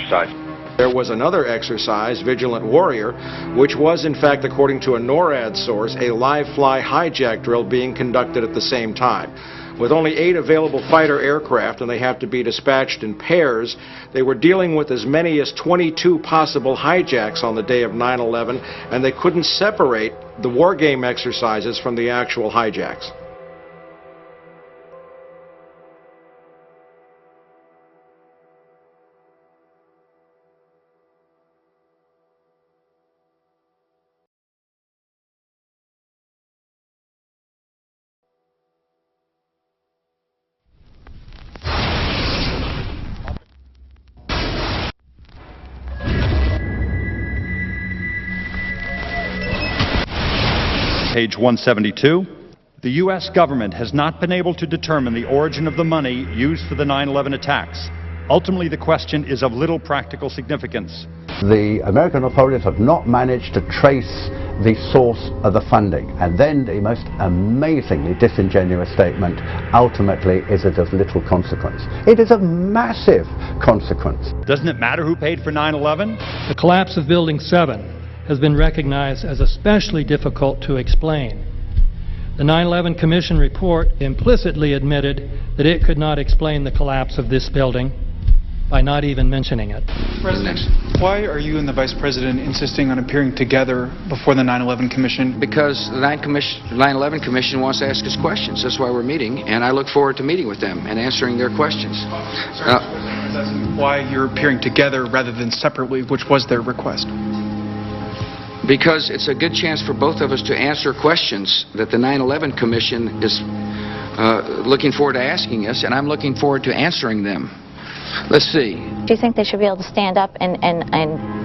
exercise. There was another exercise, Vigilant Warrior, which was, in fact, according to a NORAD source, a live-fly hijack drill being conducted at the same time. With only 8 available fighter aircraft, and they have to be dispatched in pairs, they were dealing with as many as 22 possible hijacks on the day of 9/11, and they couldn't separate the war game exercises from the actual hijacks. Page 172. The U.S. government has not been able to determine the origin of the money used for the 9/11 attacks. Ultimately, the question is of little practical significance. The American authorities have not managed to trace the source of the funding. And then the most amazingly disingenuous statement, ultimately, is it of little consequence. It is of massive consequence. Doesn't it matter who paid for 9/11? The collapse of Building 7 has been recognized as especially difficult to explain. The 9/11 Commission report implicitly admitted that it could not explain the collapse of this building by not even mentioning it. President, why are you and the Vice President insisting on appearing together before the 9/11 Commission? Because the 9/11 Commission wants to ask us questions. That's why we're meeting, and I look forward to meeting with them and answering their questions. Why you're appearing together rather than separately, which was their request? Because it's a good chance for both of us to answer questions that the 9/11 Commission is looking forward to asking us, and I'm looking forward to answering them. Let's see. Do you think they should be able to stand up and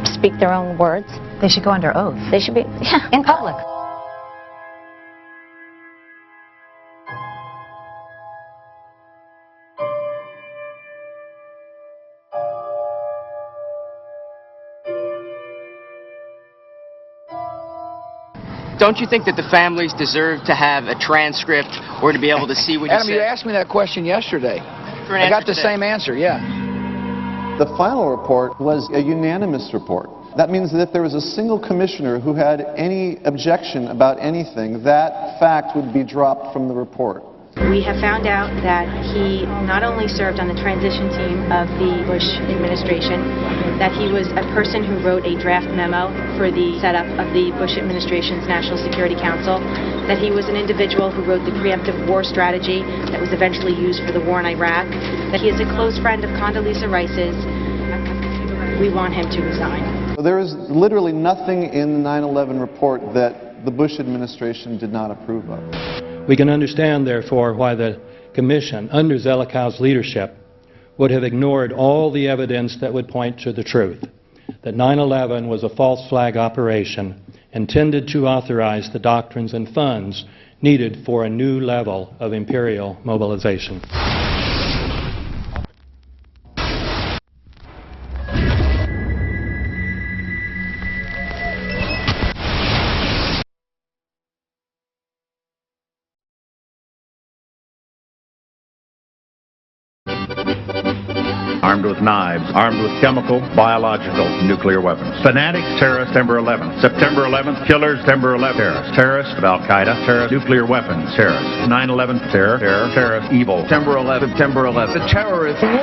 speak their own words? They should go under oath. They should be, yeah. In public. Don't you think that the families deserve to have a transcript or to be able to see what you Adam, said? you asked me that question yesterday. I got the same answer, yeah. The final report was a unanimous report. That means that if there was a single commissioner who had any objection about anything, that fact would be dropped from the report. We have found out that he not only served on the transition team of the Bush administration, that he was a person who wrote a draft memo for the setup of the Bush administration's National Security Council, that he was an individual who wrote the preemptive war strategy that was eventually used for the war in Iraq, that he is a close friend of Condoleezza Rice's. We want him to resign. There is literally nothing in the 9/11 report that the Bush administration did not approve of. We can understand, therefore, why the Commission, under Zelikow's leadership, would have ignored all the evidence that would point to the truth, that 9/11 was a false flag operation intended to authorize the doctrines and funds needed for a new level of imperial mobilization. Armed with knives, armed with chemical, biological, nuclear weapons. Fanatics, terrorists, September 11th. September 11th, killers, September 11th, terrorists. Terrorists of Al-Qaeda, terrorists, nuclear weapons, terrorists. 9/11, terror, terrorists, evil. September 11th, September 11th. The terrorists, war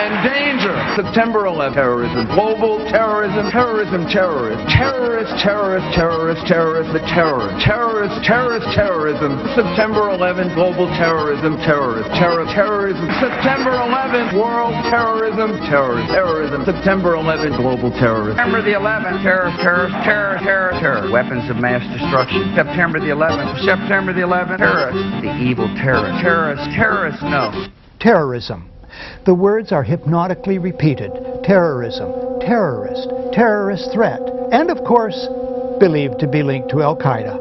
and danger. September 11th, terrorism, global terrorism, terrorism, terrorists. Terrorists, terrorists, terrorists, terrorists, the terror. Terrorists, terrorist, terrorism. September 11th, global terrorism, terrorists. Terrorism. September 11th, world terrorism, terrorism. September 11th, global terrorism. September the 11th, terror. Weapons of mass destruction. September the 11th, terrorists. The evil terrorists, no. Terrorism. The words are hypnotically repeated. Terrorism, terrorist, terrorist threat, and of course, believed to be linked to Al-Qaeda.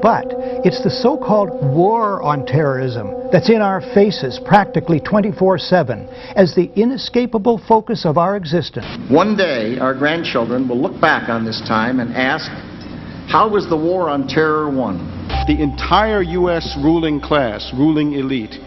But it's the so-called war on terrorism that's in our faces practically 24/7 as the inescapable focus of our existence. One day, our grandchildren will look back on this time and ask, how was the war on terror won? The entire U.S. ruling class, ruling elite,